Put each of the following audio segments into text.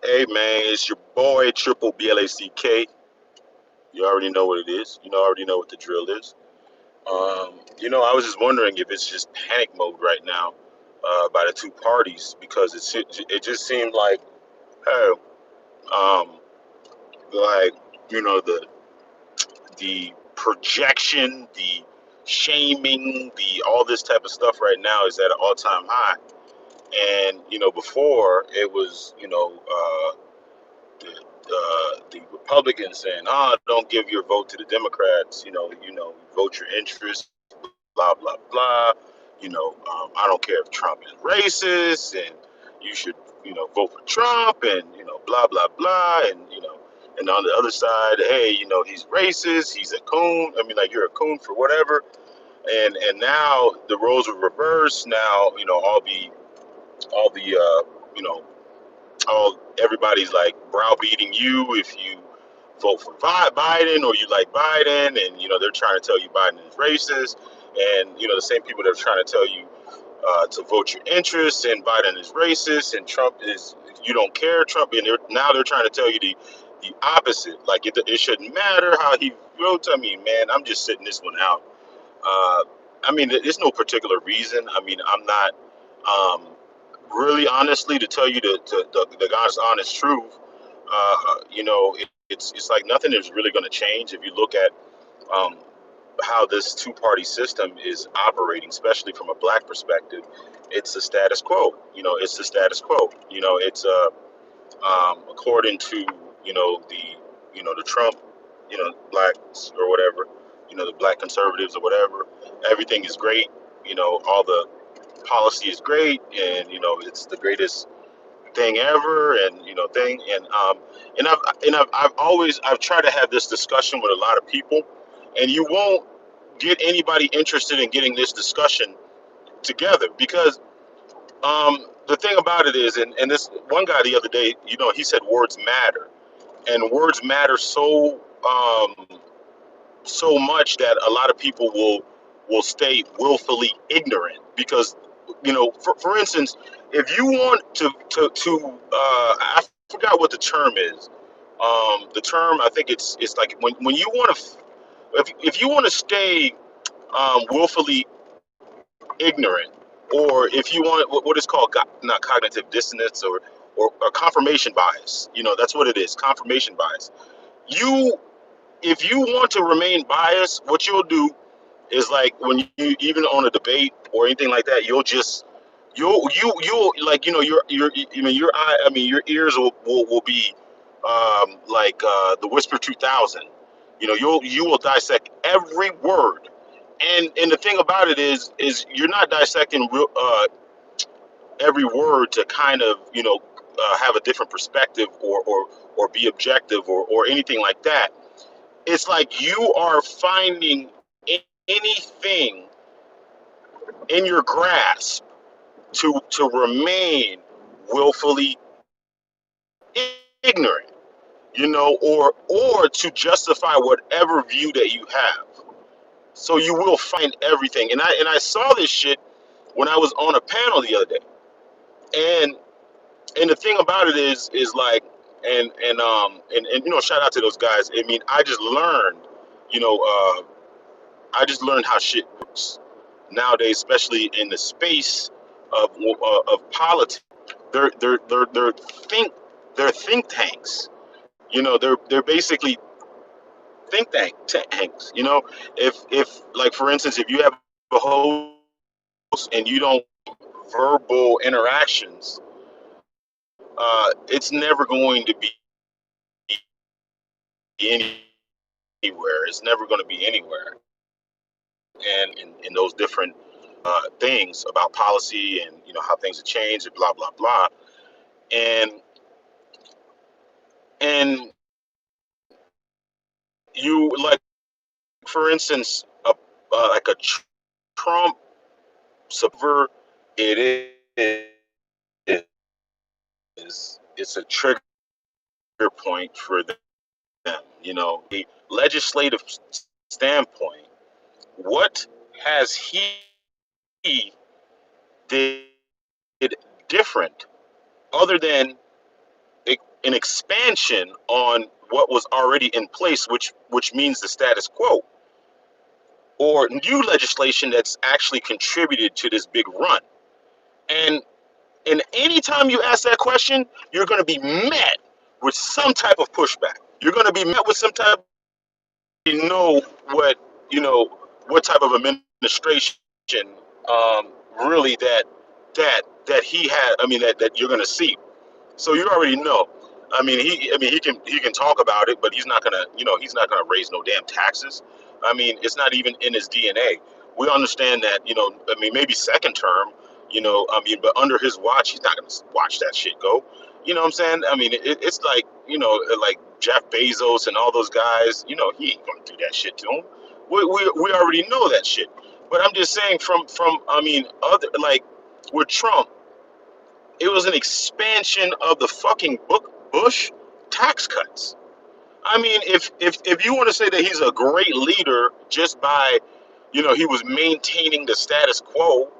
Hey man, it's your boy Triple BLACK. You already know what it is. Already know what the drill is. I was just wondering if it's just panic mode right now by the two parties because it just seemed like, hey, um, like the projection, the shaming, the all this type of stuff right now is at an all time high. And before it was the Republicans saying, don't give your vote to the Democrats. Vote your interest, blah blah blah. I don't care if Trump is racist, and you should, vote for Trump, and blah blah blah, and and on the other side, hey, he's racist, he's a coon. I mean, like you're a coon for whatever. And now the roles are reversed. Now all the you know all everybody's like browbeating you if you vote for Biden or you like Biden, and they're trying to tell you Biden is racist, and the same people that are trying to tell you to vote your interests, and Biden is racist, and Trump is you don't care Trump, and now they're trying to tell you the opposite. Like it shouldn't matter how he votes. I mean, man, I'm just sitting this one out. Uh, I mean, there's no particular reason. I mean, I'm not. Um, Really honestly to tell you the God's honest truth, it's like nothing is really going to change if you look at um, how this two-party system is operating, especially from a black perspective. It's the status quo. It's the status quo. It's according to the the Trump blacks or whatever, the black conservatives or whatever. Everything is great. All the policy is great, and it's the greatest thing ever, and thing, I've tried to have this discussion with a lot of people, and you won't get anybody interested in getting this discussion together because the thing about it is, and this one guy the other day, he said words matter, and words matter so much that a lot of people will stay willfully ignorant because for instance, if you want I forgot what the term is. The term, I think it's like when you want to if you want to stay willfully ignorant, or if you want what is called not cognitive dissonance, or confirmation bias. That's what it is, confirmation bias. You If you want to remain biased, what you'll do is, like, when you even on a debate or anything like that, you'll like your I mean your eye I mean your ears will be like the Whisper 2000. You will dissect every word, and the thing about it is you're not dissecting every word to kind of have a different perspective, or be objective, or anything like that. It's like you are finding anything in your grasp to remain willfully ignorant, or to justify whatever view that you have. So you will find everything. And I saw this shit when I was on a panel the other day. And and the thing about it is like, and shout out to those guys. I mean, you know, uh, I just learned how shit works nowadays, especially in the space of politics. They're think they're think tanks. They're basically tanks. If like, for instance, if you have a host and you don't verbal interactions, it's never going to be anywhere. It's never going to be anywhere. And in those different things about policy, and how things have changed, and blah blah blah. And and you, like, for instance, like a Trump subvert, it it's a trigger point for them. The legislative standpoint, what has he did different, other than an expansion on what was already in place, which means the status quo, or new legislation that's actually contributed to this big run. And anytime you ask that question, you're going to be met with some type of pushback. You're going to be met with some type. You know what you know what type of administration um, really that he had. I mean that you're going to see. So you already know. He can talk about it, but he's not gonna he's not gonna raise no damn taxes. I mean, it's not even in his DNA. We understand that maybe second term, but under his watch, he's not gonna watch that shit go. You know what I'm saying? I mean, it's like like Jeff Bezos and all those guys. He ain't gonna do that shit to him. We already know that shit. But I'm just saying from other like with Trump, it was an expansion of the fucking Bush tax cuts. I mean, if you want to say that he's a great leader just by, he was maintaining the status quo,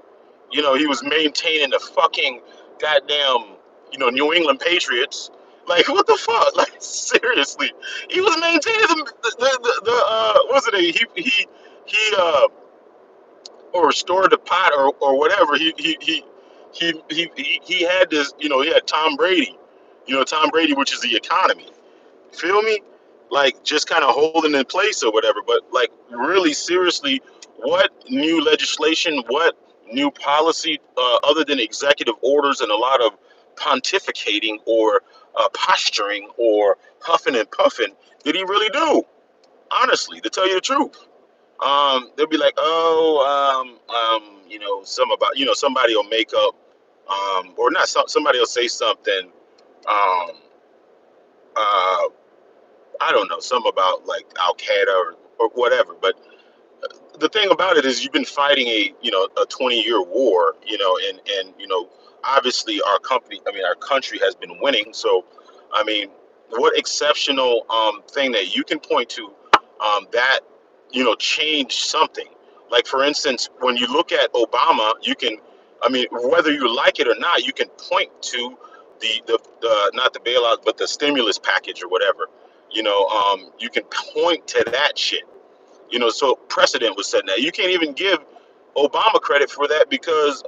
he was maintaining the fucking goddamn, New England Patriots. Like what the fuck? Like seriously, he was maintaining what was it? Or restored the pot or whatever. He had this, he had Tom Brady, Tom Brady, which is the economy. Feel me? Like just kind of holding in place or whatever. But like really seriously, what new legislation, what new policy, other than executive orders and a lot of pontificating or posturing or huffing and puffing, did he really do? Honestly, to tell you the truth. They'll be like, oh, some about, somebody will make up, or not, somebody will say something, um, uh, I don't know, some about like Al Qaeda or whatever. But the thing about it is, you've been fighting a 20-year war, and obviously our country has been winning. So, I mean, what exceptional thing that you can point to that changed something? Like for instance, when you look at Obama, you can, whether you like it or not, you can point to the not the bailout, but the stimulus package or whatever. You can point to that shit, so precedent was set. Now you can't even give Obama credit for that because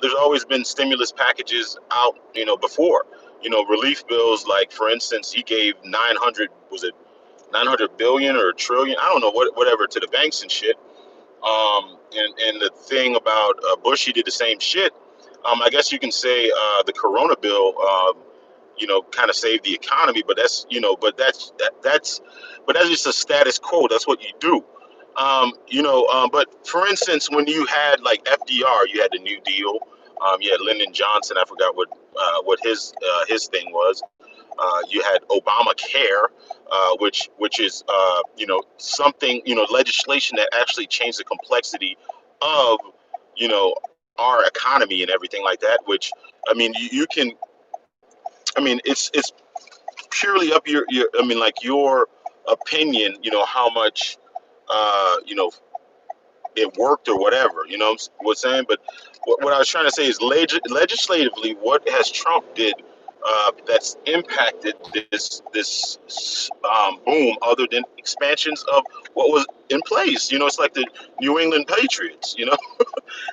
there's always been stimulus packages out, before, relief bills. Like for instance, he gave 900, was it 900 billion or a trillion, I don't know, whatever, to the banks and shit. And the thing about Bush, he did the same shit. I guess you can say the Corona bill, kind of saved the economy, but that's just a status quo. That's what you do. But for instance, when you had like FDR, you had the New Deal. You had Lyndon Johnson. I forgot what his thing was. You had Obamacare, which is something, legislation that actually changed the complexity of you know our economy and everything like that. Which you can, it's purely up your like your opinion. How much you know it worked or whatever. You know what I'm saying? But what I was trying to say is legislatively, what has Trump did that's impacted this boom, other than expansions of what was in place. It's like the New England Patriots.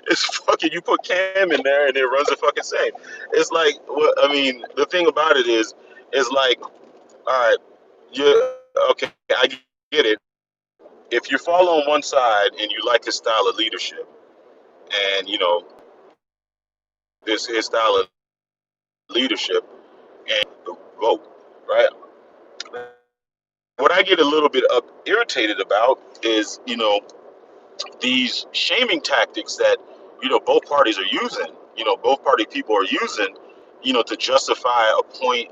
It's fucking, you put Cam in there and it runs the fucking same. It's like the thing about it is like, all right, yeah, okay, I get it. If you fall on one side and you like his style of leadership, and this his style of leadership, and vote, right? What I get a little bit irritated about is these shaming tactics that both parties are using. Both party people are using, to justify a point.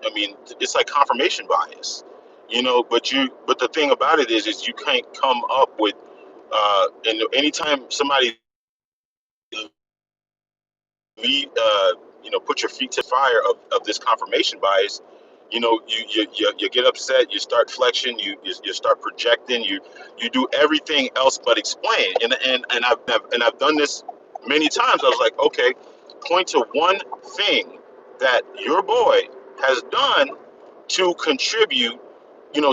It's like confirmation bias. But the thing about it is you can't come up with and anytime somebody put your feet to the fire of this confirmation bias, you get upset, you start flexing, you start projecting, you do everything else but explain. And I've done this many times. I was like, okay, point to one thing that your boy has done to contribute,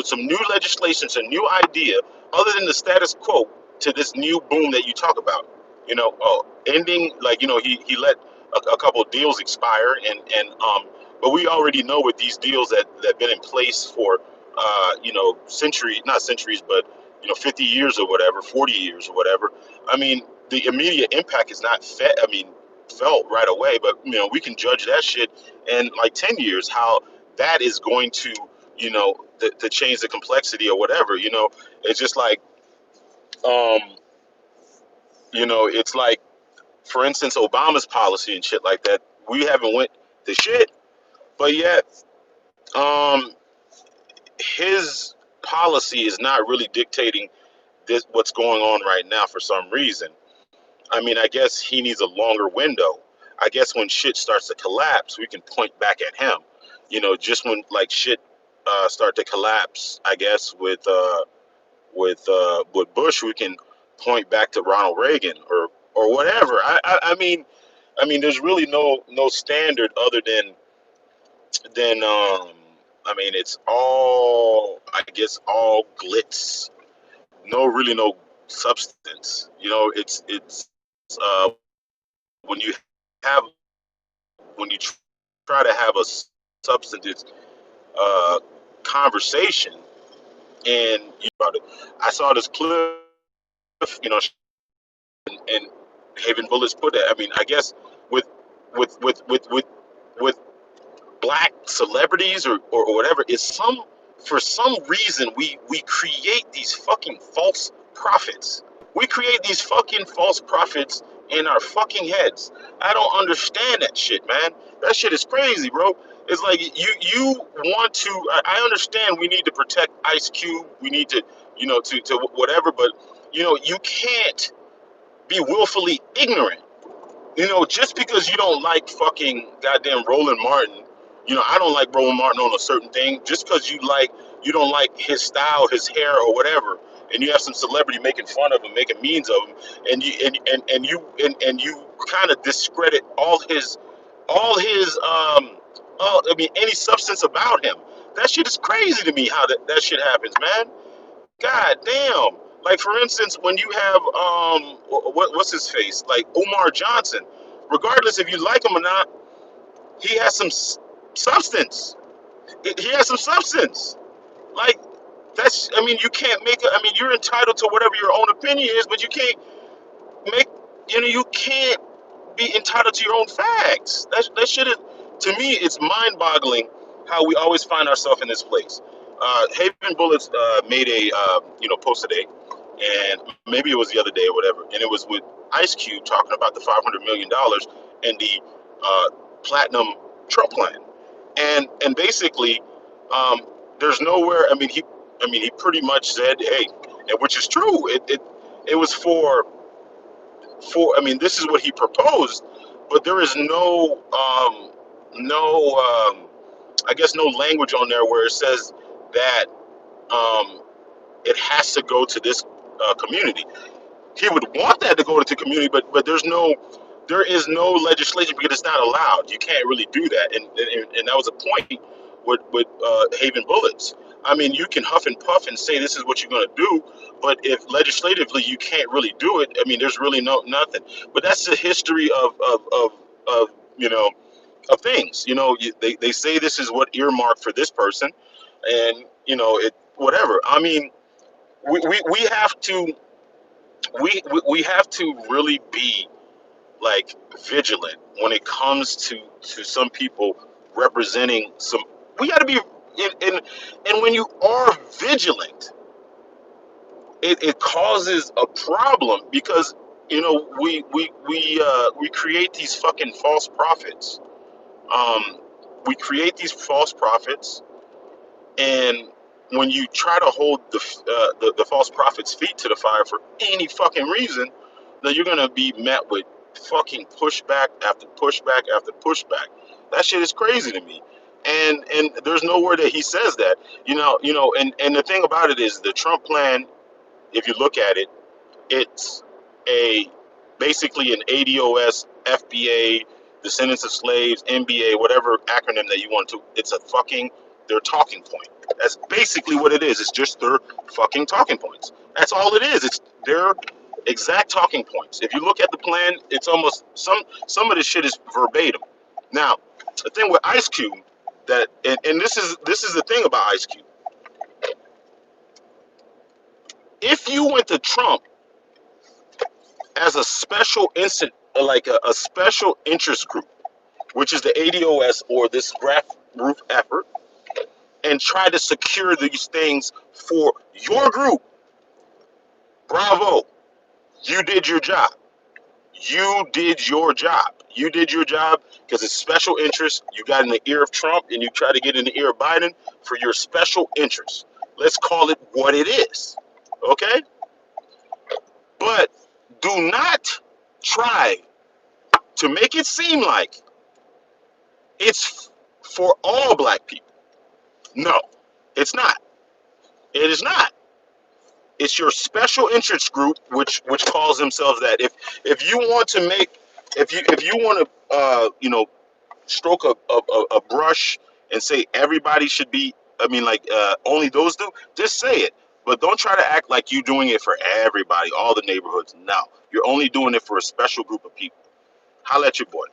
some new legislation, some new idea, other than the status quo, to this new boom that you talk about. Ending, like, he let a couple deals expire, but we already know with these deals that been in place for not centuries, but 50 years or whatever, 40 years or whatever. I mean, the immediate impact is not felt right away, but we can judge that shit in like 10 years, how that is going to to change the complexity or whatever. It's just like, um it's like, for instance, Obama's policy and shit like that. We haven't went to shit, but yet, um his policy is not really dictating this what's going on right now for some reason. I mean, I guess he needs a longer window. I guess when shit starts to collapse, we can point back at him. Just when, like, shit start to collapse, I guess with Bush, we can point back to Ronald Reagan or whatever. I mean, there's really no standard other than I mean, it's all, I guess, all glitz. No substance. It's uh, when you have when you try to have a substantive uh, conversation, and about it. I saw this clip, you know, and Haven Bullets put that. I mean, I guess with with with with with with black celebrities or whatever, is some for some reason we create these fucking false prophets. We create these fucking false prophets in our fucking heads. I don't understand that shit, man. That shit is crazy, bro. It's like, you want to. I understand we need to protect Ice Cube. We need to, to whatever, but you can't be willfully ignorant. Just because you don't like fucking goddamn Roland Martin, I don't like Roland Martin on a certain thing. Just because you don't like his style, his hair, or whatever, and you have some celebrity making fun of him, making memes of him, and you kind of discredit I mean, any substance about him. That shit is crazy to me, how that shit happens, man. God damn. Like, for instance, when you have what's his face, like Umar Johnson, regardless if you like him or not, he has some substance. He has some substance. Like, I mean, you can't make I mean, you're entitled to whatever your own opinion is, but you can't make you can't be entitled to your own facts. That shit is, to me, it's mind-boggling how we always find ourselves in this place. Haven Bullets made a post today, and maybe it was the other day or whatever, and it was with Ice Cube talking about the $500 million and the platinum Trump plan, and basically, um, there's nowhere. I mean, he pretty much said, hey, and which is true. It was for. I mean, this is what he proposed, but there is I guess, no language on there where it says that um, it has to go to this community. He would want that to go to the community, but there is no legislation because it's not allowed. You can't really do that, and that was a point with Haven Bullets. I mean, you can huff and puff and say this is what you're going to do, but if legislatively you can't really do it, I mean, there's really nothing. But that's the history of you know of things. They say this is what earmarked for this person, and it whatever. I mean, we have to we have to really be, like, vigilant when it comes to some people representing some. We got to be, and when you are vigilant, it causes a problem because we create these fucking false prophets. Um, we create these false prophets, and when you try to hold the false prophet's feet to the fire for any fucking reason, then you're gonna be met with fucking pushback after pushback after pushback. That shit is crazy to me. And there's nowhere that he says that. And the thing about it is the Trump plan, if you look at it, it's a basically an ADOS, FBA, Descendants of Slaves, NBA, whatever acronym that you want to. It's a fucking their talking point. That's basically what it is. It's just their fucking talking points. That's all it is. It's their exact talking points. If you look at the plan, it's almost some of this shit is verbatim. Now, the thing with Ice Cube that and this is the thing about Ice Cube. If you went to Trump as a special instant, like a special interest group, which is the ADOS or this grassroots effort, and try to secure these things for your group, bravo, you did your job. You did your job. You did your job because it's special interest. You got in the ear of Trump and you try to get in the ear of Biden for your special interest. Let's call it what it is. Okay? But do not try to make it seem like it's for all black people. No, it's not. It is not. It's your special interest group, which calls themselves that. If you want to make, if you want to, stroke a brush and say everybody should be, I mean, like only those do. Just say it, but don't try to act like you're doing it for everybody, all the neighborhoods. No, you're only doing it for a special group of people. Holla at your boy.